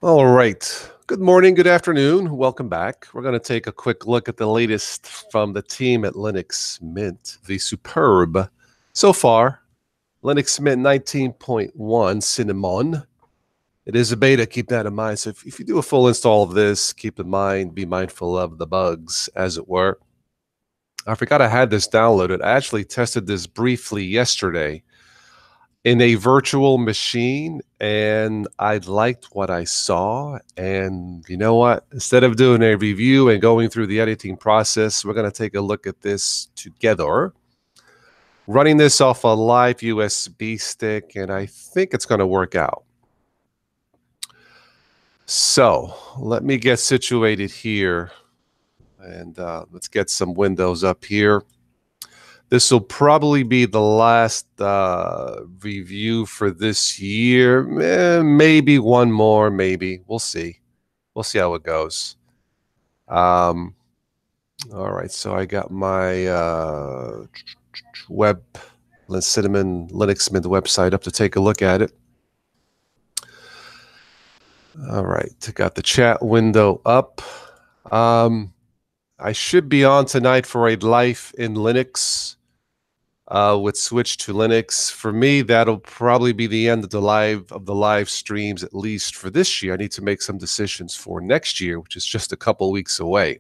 All right. Good morning, good afternoon. Welcome back. We're going to take a quick look at the latest from the team at Linux Mint, the superb. So far, Linux Mint 19.1 Cinnamon. It is a beta, keep that in mind. So if you do a full install of this, keep in mind, be mindful of the bugs, as it were. I forgot I had this downloaded. I actually tested this briefly yesterday in a virtual machine, and I liked what I saw. And you know what? Instead of doing a review and going through the editing process, we're going to take a look at this together. Running this off a live USB stick, and I think it's going to work out. So let me get situated here, and let's get some windows up here. This will probably be the last review for this year. Maybe one more, maybe. We'll see. We'll see how it goes. All right, so I got my Cinnamon Linux Mint website up to take a look at it. All right, got the chat window up. I should be on tonight for a Life in Linux with Switch to Linux. For me, that'll probably be the end of the live streams, at least for this year. I need to make some decisions for next year, which is just a couple weeks away.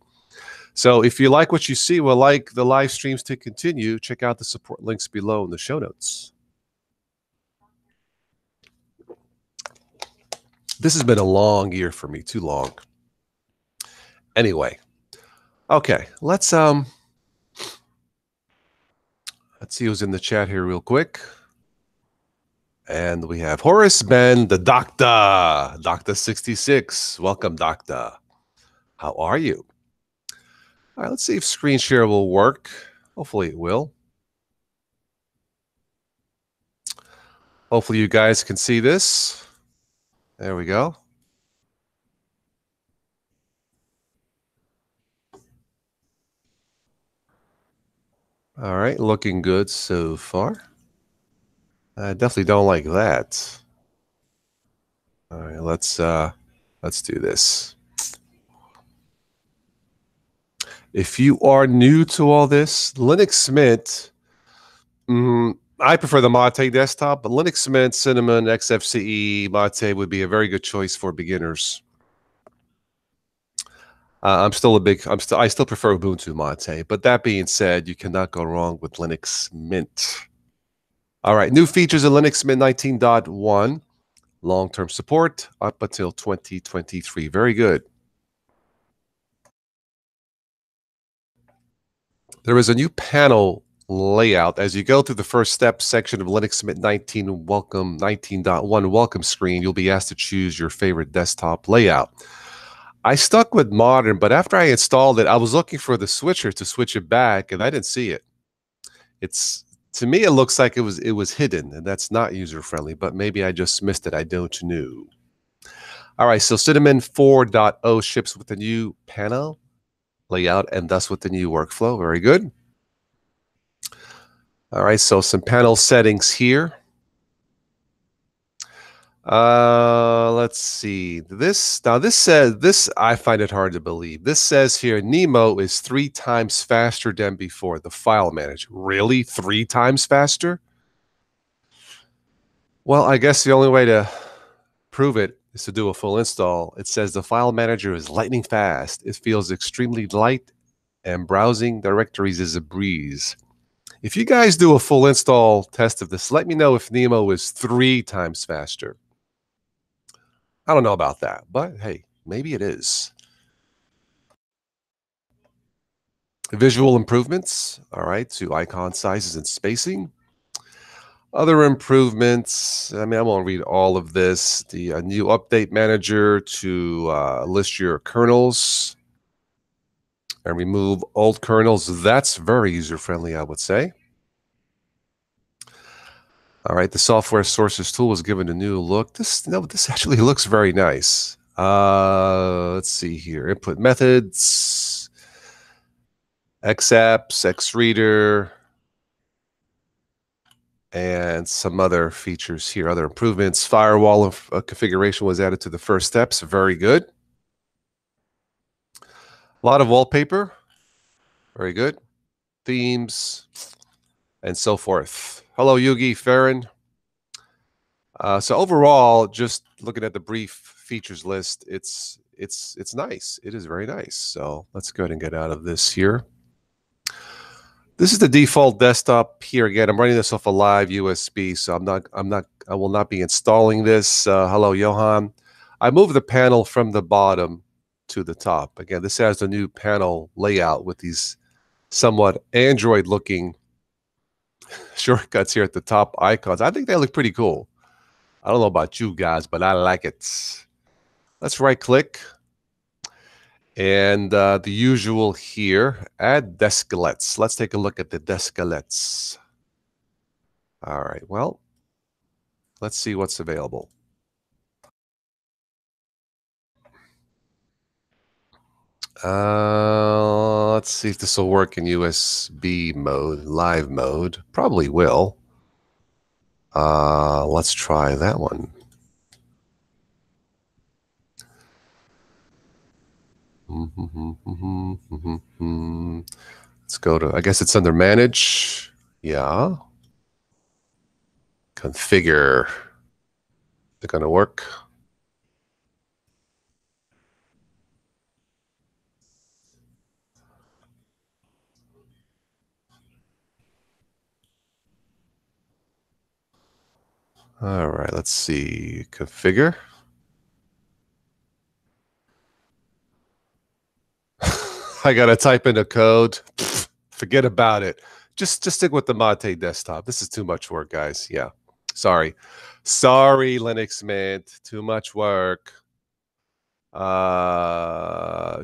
So if you like what you see, would like the live streams to continue, check out the support links below in the show notes. This has been a long year for me, too long. Anyway, okay, let's see who's in the chat here real quick. And we have Horace Ben, the Doctor, Doctor 66. Welcome, Doctor. How are you? All right, let's see if screen share will work. Hopefully it will. Hopefully you guys can see this. There we go. All right, looking good so far. I definitely don't like that. All right, let's do this. If you are new to all this, Linux Mint, I prefer the Mate desktop, but Linux Mint, Cinnamon, XFCE, Mate would be a very good choice for beginners. I still prefer Ubuntu Mate, but that being said, you cannot go wrong with Linux Mint. All right, new features in Linux Mint 19.1, long-term support up until 2023. Very good. There is a new panel layout as you go through the first step section of Linux Mint 19.1 welcome screen. You'll be asked to choose your favorite desktop layout. I stuck with modern, but after I installed it, I was looking for the switcher to switch it back, and I didn't see it. To me, it looks like it was hidden, and that's not user friendly. But maybe I just missed it. I don't know. All right, so Cinnamon 4.0 ships with the new panel layout and thus with the new workflow. Very good. All right, so some panel settings here. Let's see. This says I find it hard to believe. This says here Nemo is 3 times faster than before. The file manager. Really? 3 times faster? Well, I guess the only way to prove it is to do a full install. It says the file manager is lightning fast. It feels extremely light, and browsing directories is a breeze. If you guys do a full install test of this, let me know if Nemo is 3 times faster. I don't know about that, but hey, maybe it is. Visual improvements, all right, to icon sizes and spacing. Other improvements, I mean, I won't read all of this. The new update manager to list your kernels and remove old kernels. That's very user-friendly, I would say. All right, the software sources tool was given a new look. This actually looks very nice. Let's see here. Input methods, XApps, XReader, and some other features here, other improvements. Firewall configuration was added to the first steps. Very good. A lot of wallpaper. Very good. Themes and so forth. Hello, Yugi, Farron. So overall, just looking at the brief features list, it's nice. It is very nice. So let's go ahead and get out of this here. This is the default desktop here. Again, I'm running this off a live USB, so I will not be installing this. Hello, Johan. I moved the panel from the bottom to the top. Again, this has the new panel layout with these somewhat Android-looking shortcuts here at the top icons. I think they look pretty cool. I don't know about you guys, but I like it. Let's right-click. And the usual here, add desklets. Let's take a look at the desklets. All right, well, let's see what's available. Let's see if this will work in USB mode, live mode. Probably will. Let's try that one. Let's go to, I guess it's under manage. Yeah. Configure. Is it going to work? All right, let's see. Configure. I got to type in a code. Forget about it. Just stick with the Mate desktop. This is too much work, guys. Yeah. Sorry, Linux Mint. Too much work.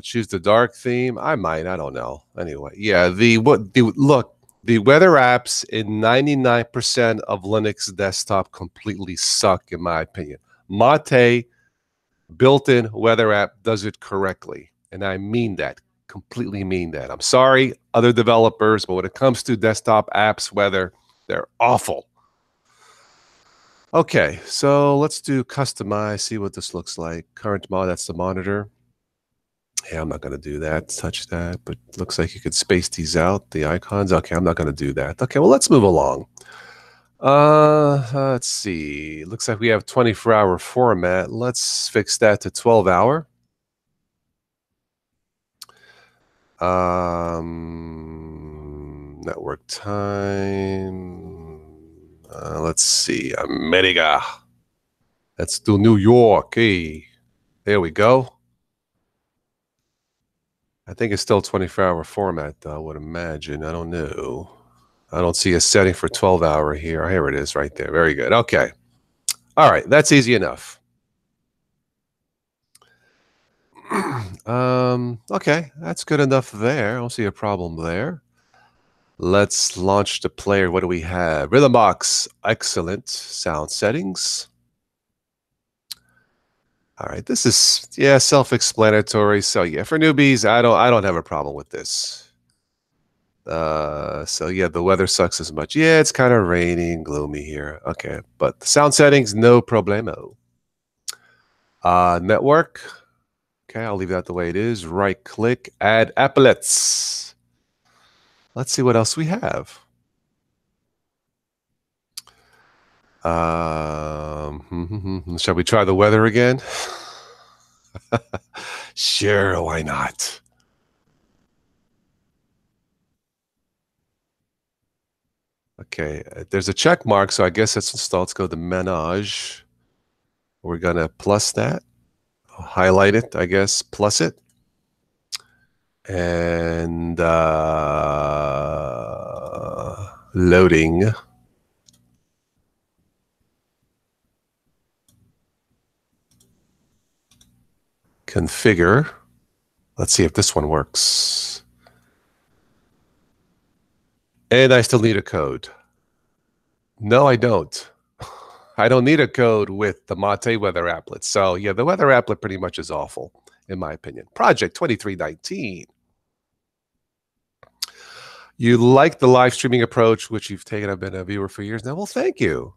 Choose the dark theme. I might. I don't know. Anyway, yeah. The weather apps in 99% of Linux desktop completely suck, in my opinion. Mate built-in weather app does it correctly, and I mean that. Completely mean that. I'm sorry, other developers, but when it comes to desktop apps, weather, they're awful. Okay, so let's do customize, see what this looks like. Current mod, that's the monitor. Yeah, I'm not going to do that, touch that, but it looks like you could space these out, the icons. Okay, I'm not going to do that. Okay, well, let's move along. Let's see. Looks like we have 24-hour format. Let's fix that to 12-hour. Network time. Let's see. America. Let's do New York. Hey, there we go. I think it's still 24-hour format, though, I would imagine. I don't know. I don't see a setting for 12-hour here. Here it is right there. Very good. Okay. All right. That's easy enough. Okay. That's good enough there. I don't see a problem there. Let's launch the player. What do we have? Rhythm box. Excellent. Sound settings. All right. This is, yeah, self-explanatory. So yeah, for newbies, I don't have a problem with this. So yeah, the weather sucks as much. Yeah, it's kind of raining, gloomy here. Okay, but the sound settings, no problemo. Network. Okay, I'll leave that the way it is. Right click, add applets. Let's see what else we have. Shall we try the weather again? Sure, why not? Okay, there's a check mark, so I guess it's installed. Let's go to Manage. We're going to plus that. I'll highlight it, I guess, plus it. And loading. Configure. Let's see if this one works. And I still need a code. No, I don't. I don't need a code with the Mate weather applet. So yeah, the weather applet pretty much is awful, in my opinion. Project 2319. You like the live streaming approach, which you've taken. I've been a viewer for years now. Well, thank you.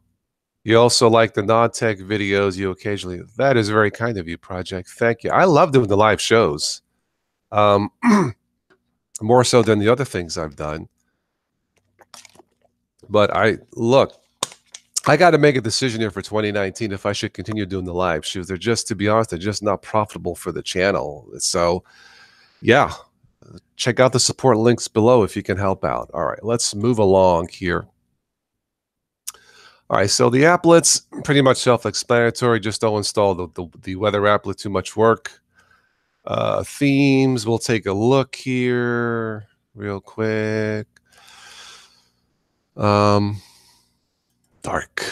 You also like the non-tech videos you occasionally. That is very kind of you, Project. Thank you. I love doing the live shows, um, more so than the other things I've done. But I got to make a decision here for 2019 if I should continue doing the live shows. They're just, to be honest, they're just not profitable for the channel. So, yeah, check out the support links below if you can help out. All right, let's move along here. All right, so the applets, pretty much self-explanatory. Just don't install the weather applet, too much work. Themes, we'll take a look here real quick. Dark.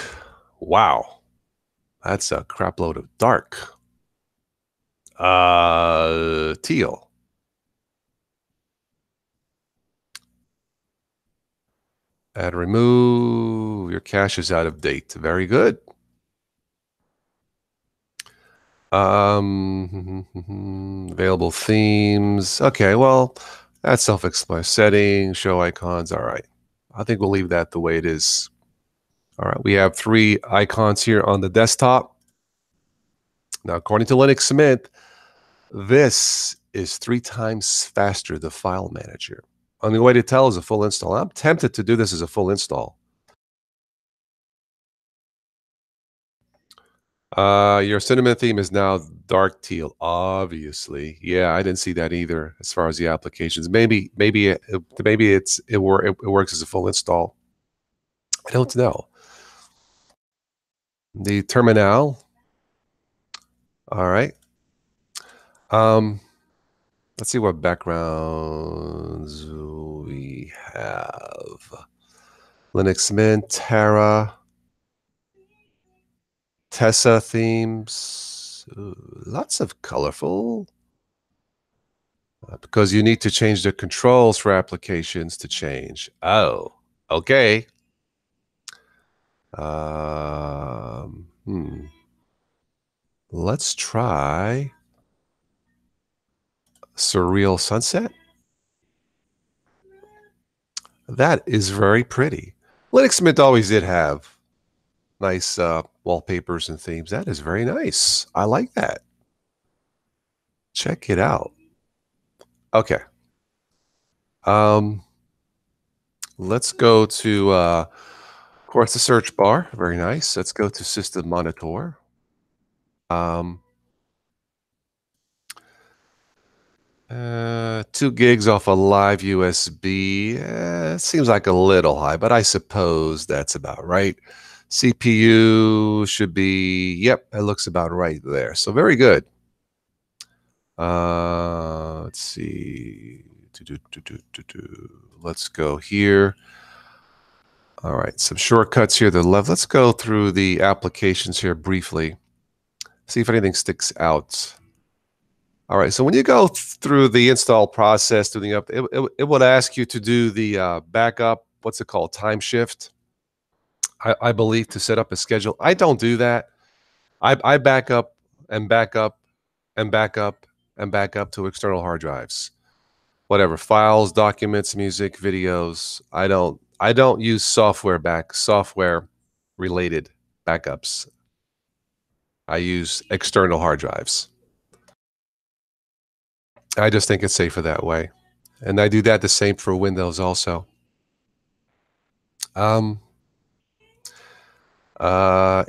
Wow. That's a crap load of dark. Teal. Add remove. Your cache is out of date. Very good. Available themes. Okay, well, that's self-explanatory. Settings, show icons. All right. I think we'll leave that the way it is. All right, we have 3 icons here on the desktop. Now, according to Linux Mint, this is 3 times faster, the file manager. Only way to tell is a full install. I'm tempted to do this as a full install. Your cinnamon theme is now dark teal, obviously. Yeah, I didn't see that either as far as the applications. Maybe it works as a full install. I don't know. The terminal. All right. Let's see what backgrounds we have. Linux Mint, Terra, Tessa themes. Ooh, lots of colorful. Because you need to change the controls for applications to change. Oh, okay. Let's try Surreal Sunset. That is very pretty. Linux Mint always did have nice wallpapers and themes. That is very nice. I like that. Check it out. Okay. Let's go to, of course, the search bar. Very nice. Let's go to System Monitor. 2 gigs off a live USB. Seems like a little high, but I suppose that's about right. CPU should be, yep, it looks about right there. So very good. Let's see. Let's go here. All right, some shortcuts here to the left. Let's go through the applications here briefly. See if anything sticks out. All right, so when you go through the install process, doing up, it would ask you to do the backup. What's it called? Time shift. I believe to set up a schedule. I don't do that. I back up and back up and back up and back up to external hard drives. Whatever, files, documents, music, videos. I don't use software related backups. I use external hard drives. I just think it's safer that way. And I do that the same for Windows also.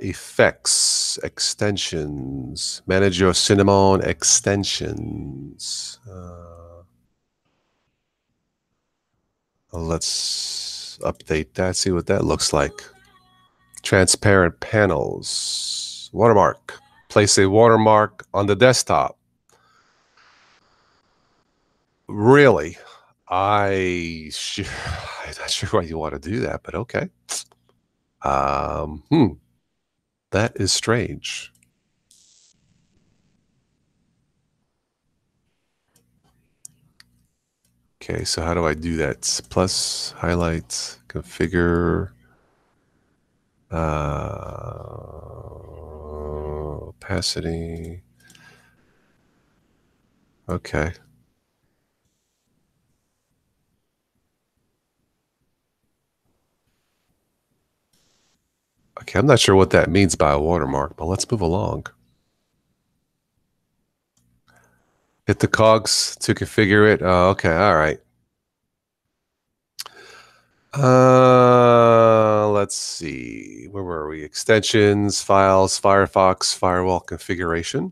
Effects, extensions, manage your cinnamon extensions. Let's update that, see what that looks like. Transparent panels, watermark. Place a watermark on the desktop. Really? I'm not sure why you want to do that, but okay. That is strange. Okay, so how do I do that? Plus, highlight, configure, opacity. Okay. Okay, I'm not sure what that means by a watermark, but let's move along. Hit the cogs to configure it. Oh, okay, all right. Let's see. Where were we? Extensions, files, Firefox, firewall configuration.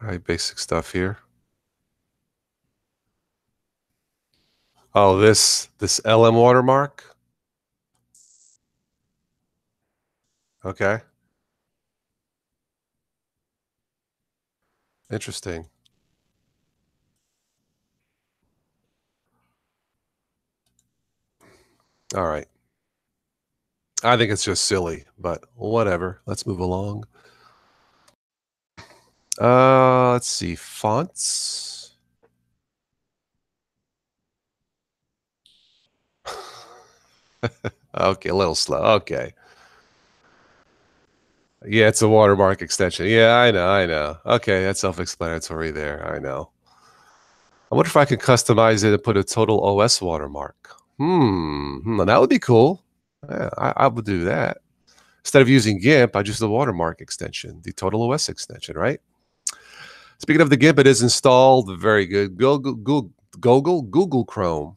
All right, basic stuff here. Oh, this LM watermark. Okay, interesting. All right. I think it's just silly, but whatever. Let's move along. Let's see. Fonts. Okay, a little slow. Okay. Yeah, it's a watermark extension. Yeah, I know, I know. Okay, that's self-explanatory there. I know. I wonder if I could customize it and put a total OS watermark. That would be cool. Yeah, I would do that. Instead of using GIMP, I just the watermark extension, the total OS extension, right? Speaking of the GIMP, it is installed. Very good. Google Chrome.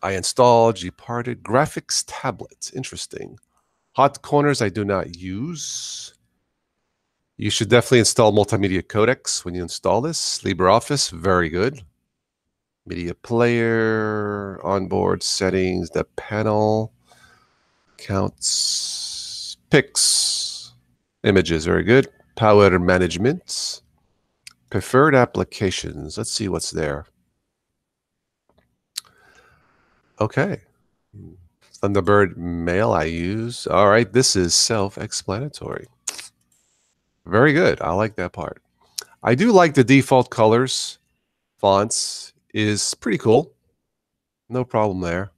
I installed Gparted Graphics Tablet. Interesting. Hot corners I do not use. You should definitely install multimedia codecs when you install this. LibreOffice, very good. Media player, onboard settings, the panel, counts, pics, images, very good. Power management, preferred applications. Let's see what's there. Okay. Thunderbird Mail I use. All right, this is self-explanatory. Very good. I like that part. I do like the default colors. Fonts is pretty cool. No problem there.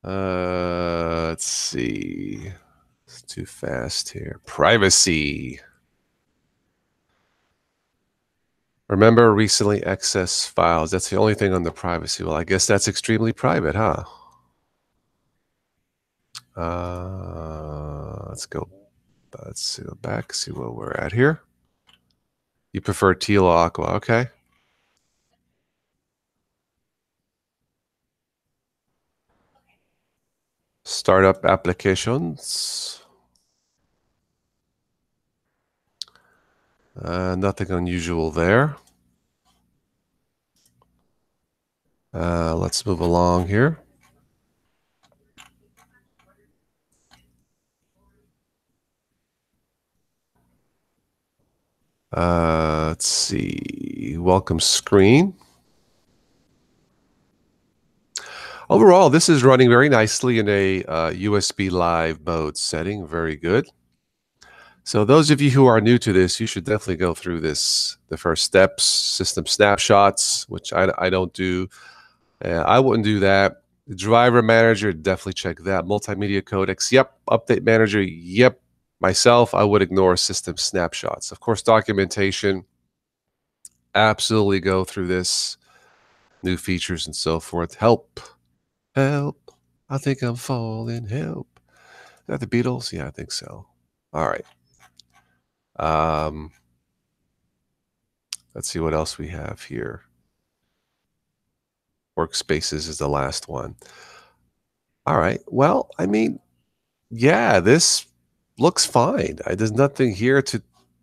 Let's see. It's too fast here. Privacy. Remember recently accessed files. That's the only thing on the privacy. Well, I guess that's extremely private, huh? Let's go. Let's go back, see where we're at here. You prefer teal or aqua. Okay. Startup applications. Nothing unusual there. Let's move along here. Let's see. Welcome screen. Overall, this is running very nicely in a USB live mode setting. Very good. So those of you who are new to this, you should definitely go through this. The first steps, system snapshots, which I don't do. I wouldn't do that. The driver manager, definitely check that. Multimedia codecs, yep. Update manager, yep. Myself, I would ignore system snapshots. Of course, documentation, absolutely go through this. New features and so forth. Help. Help. I think I'm falling. Help. Is that the Beatles? Yeah, I think so. All right. Let's see what else we have here. Workspaces is the last one. All right. Well, I mean, yeah, this looks fine. There's nothing here to.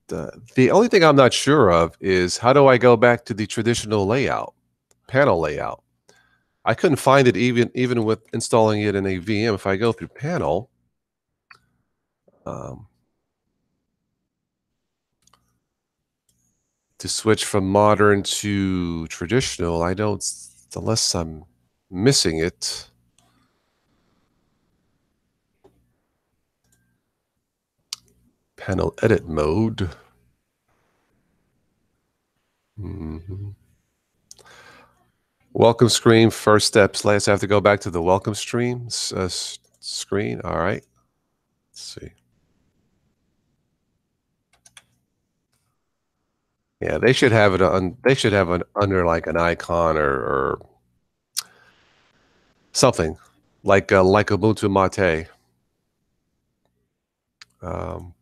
The only thing I'm not sure of is how do I go back to the traditional layout, panel layout? I couldn't find it even with installing it in a VM. If I go through panel, to switch from modern to traditional, I don't, unless I'm missing it. Panel edit mode. Welcome screen, first steps. Let's have to go back to the welcome screen. Screen. All right. Let's see. Yeah, they should have it on. They should have it under like an icon or something like Ubuntu Mate. Um,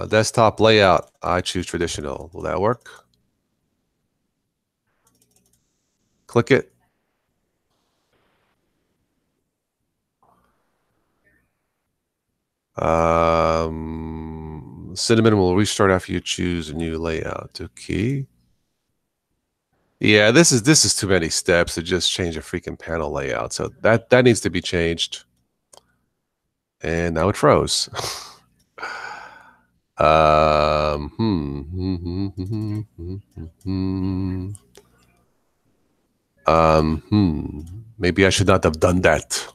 desktop layout. I choose traditional. Will that work? Click it. Cinnamon will restart after you choose a new layout. Okay. Yeah, this is too many steps to just change a freaking panel layout. So that needs to be changed. And now it froze. Maybe I should not have done that.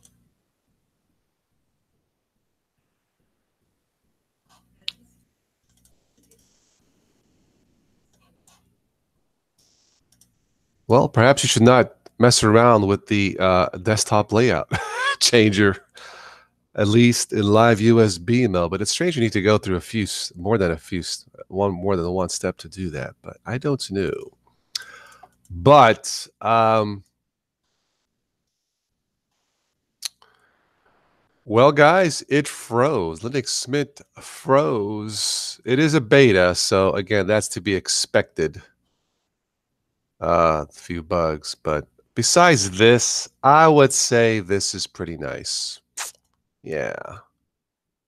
Well, perhaps you should not mess around with the desktop layout changer, at least in live USB email. But it's strange you need to go through a few, more than a few, more than one step to do that. But I don't know. But well, guys, it froze. Linux Mint froze. It is a beta, so again, that's to be expected. A few bugs, but besides this, I would say this is pretty nice. Yeah.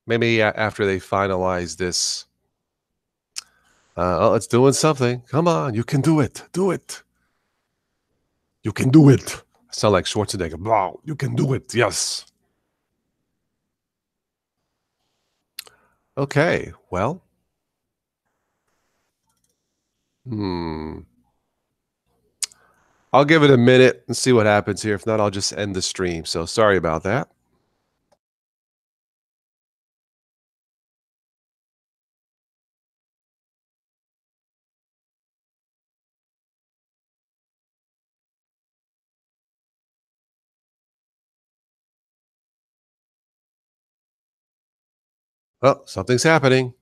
Maybe after they finalize this, oh, it's doing something. Come on, you can do it. Do it. You can do it. I sound like Schwarzenegger. Wow, you can do it. Yes. Okay. Well. Hmm. I'll give it a minute and see what happens here. If not, I'll just end the stream. So sorry about that. Oh, something's happening.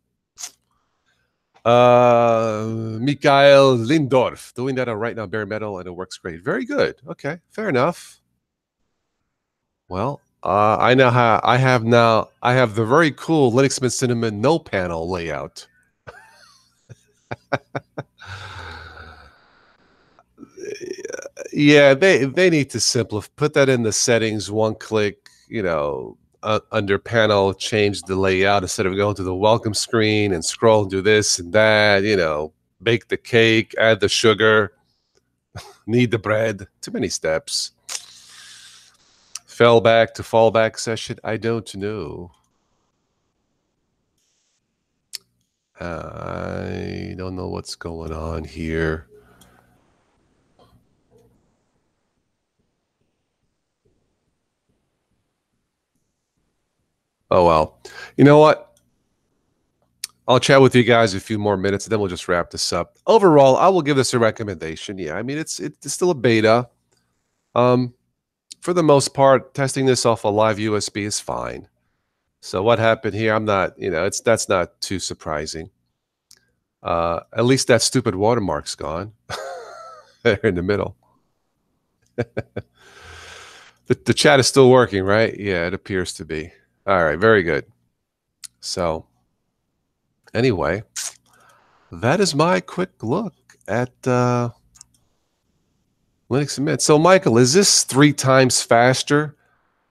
Mikhail Lindorf doing that on right now bare metal, and it works great. Very good. Okay, fair enough. Well, I know how I have the very cool Linux Mint Cinnamon no panel layout. Yeah, they need to simplify. Put that in the settings, one click. Under panel, change the layout instead of going to the welcome screen and scroll and do this and that. Bake the cake, add the sugar, knead the bread. Too many steps. Fell back to fallback session. I don't know. I don't know what's going on here. Oh, well. You know what? I'll chat with you guys a few more minutes, and then we'll just wrap this up. Overall, I will give this a recommendation. Yeah, I mean, it's still a beta. For the most part, testing this off a live USB is fine. So what happened here? I'm not, that's not too surprising. At least that stupid watermark's gone there in the middle. The chat is still working, right? Yeah, it appears to be. All right, very good. So anyway, that is my quick look at Linux Mint. So Michael, is this 3 times faster?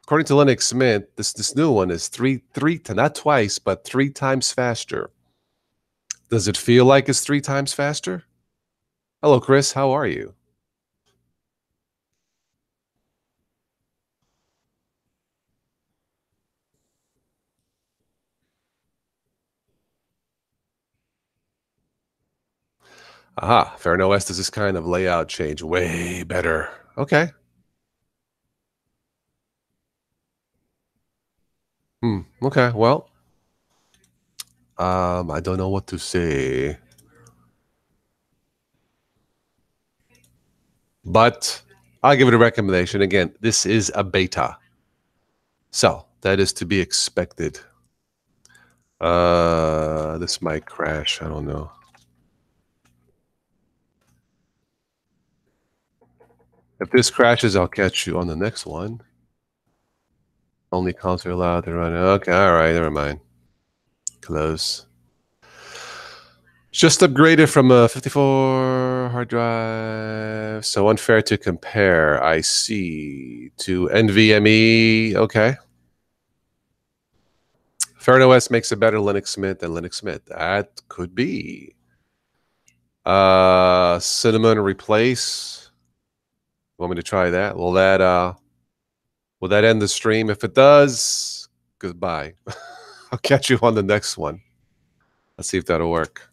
According to Linux Mint, this new one is three not twice, but 3 times faster. Does it feel like it's 3 times faster? Hello, Chris. How are you? Aha, Fair OS does this kind of layout change way better. Okay. Okay. Well, I don't know what to say. But I'll give it a recommendation. Again, this is a beta. So that is to be expected. This might crash. I don't know. If this crashes, I'll catch you on the next one. Only console allowed to run. Okay, all right, never mind. Close. Just upgraded from a 54 hard drive. So unfair to compare, I see, to NVMe. Okay. FerOS makes a better Linux Mint than Linux Mint. That could be. Cinnamon replace. Want me to try that? Will that end the stream? If it does, goodbye. I'll catch you on the next one. Let's see if that'll work.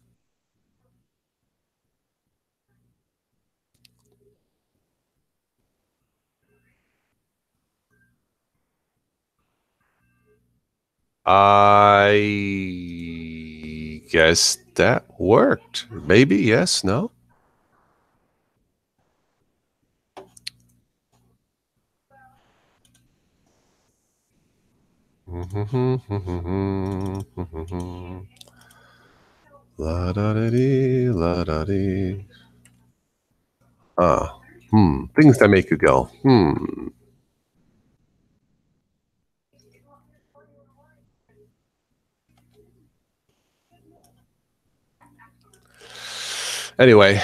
I guess that worked. Maybe, yes, no? La da dee, la da dee. Things that make you go, Anyway.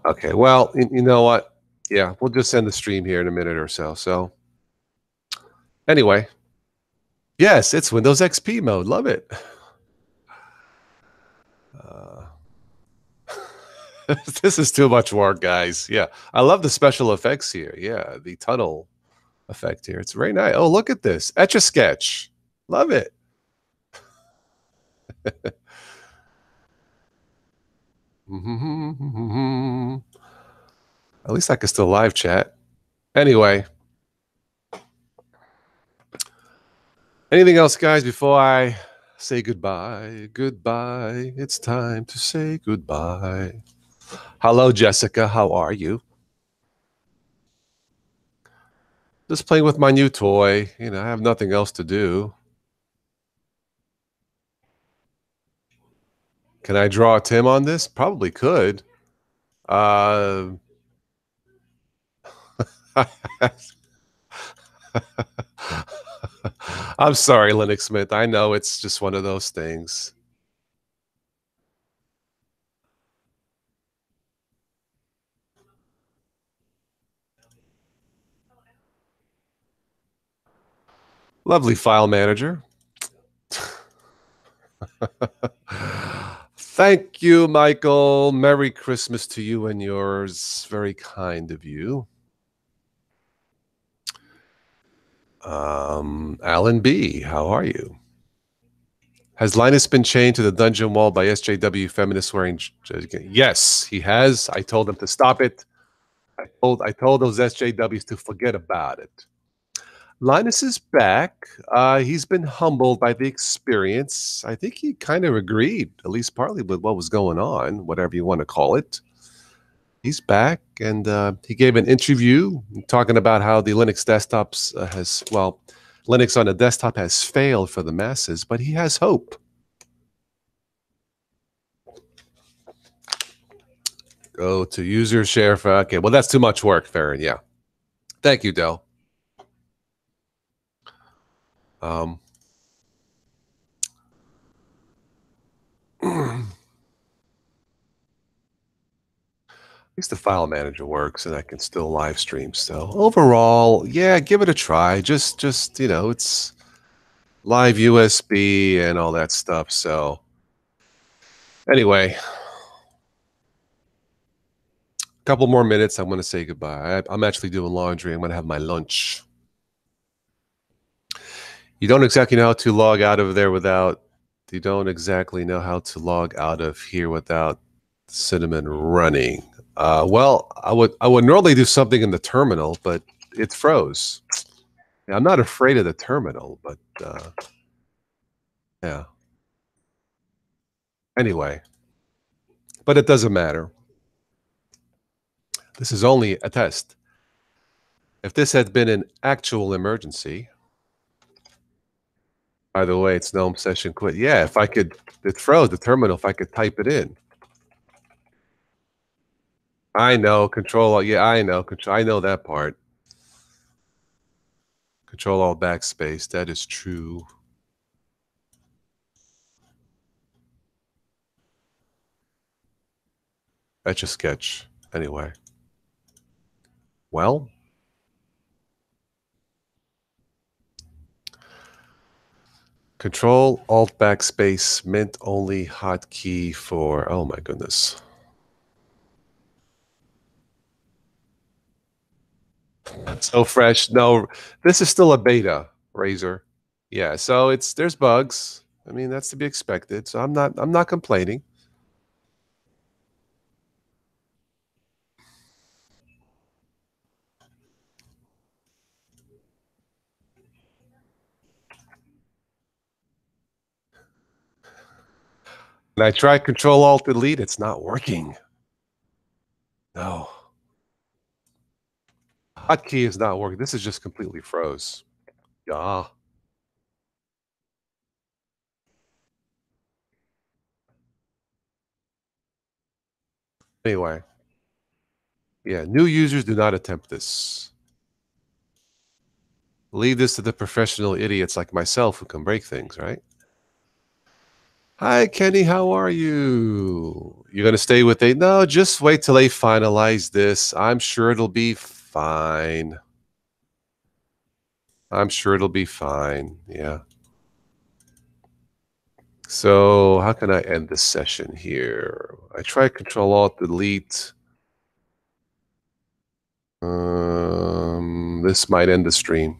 Okay, well, you know what? Yeah, we'll just end the stream here in a minute or so. So, anyway. Yes, it's Windows XP mode. Love it. This is too much work, guys. Yeah, I love the special effects here. Yeah, the tunnel effect here. It's very nice. Oh, look at this. Etch-a-Sketch. Love it. At least I can still live chat. Anyway. Anything else, guys, before I say goodbye? Goodbye. It's time to say goodbye. Hello, Jessica. How are you? Just playing with my new toy. You know, I have nothing else to do. Can I draw Tim on this? Probably could. I'm sorry, Linux Smith. I know it's just one of those things. Lovely file manager. Thank you, Michael. Merry Christmas to you and yours. Very kind of you. Alan B., how are you? Has Linus been chained to the dungeon wall by SJW feminists wearing... Yes, he has. I told him to stop it. I told those SJWs to forget about it. Linus is back. He's been humbled by the experience. I think he kind of agreed, at least partly, with what was going on, whatever you want to call it. He's back, and he gave an interview talking about how the Linux desktops Linux on a desktop has failed for the masses, but he has hope. Go to user share. Okay, well, that's too much work, Farron. Yeah. Thank you, Del. At least the file manager works, and I can still live stream. So overall, yeah, give it a try. Just you know, it's live USB and all that stuff. So anyway, a couple more minutes. I'm going to say goodbye. I'm actually doing laundry. I'm going to have my lunch. You don't exactly know how to log out of there without. You don't exactly know how to log out of here without Cinnamon running. Well, I would normally do something in the terminal, but it froze. Yeah, I'm not afraid of the terminal, but yeah. Anyway, but it doesn't matter. This is only a test. If this had been an actual emergency, by the way, it's gnome session quit. Yeah, if I could, it froze the terminal. If I could type it in, I know control. Yeah, I know control. I know that part. Control all backspace. That is true. Etch a sketch. Anyway. Well, Control Alt Backspace Mint only hotkey for. Oh my goodness. So fresh. No, this is still a beta, Razor. Yeah, so there's bugs. I mean, that's to be expected. So I'm not complaining. And I tried Control Alt Delete, it's not working. No. Hotkey is not working. This is just completely froze. Yeah. Anyway. Yeah, new users do not attempt this. Leave this to the professional idiots like myself who can break things, right? Hi, Kenny. How are you? You're going to stay with they? No, just wait till they finalize this. I'm sure it'll be fine. I'm sure it'll be fine. Yeah. So how can I end this session here? I try Control Alt Delete. This might end the stream.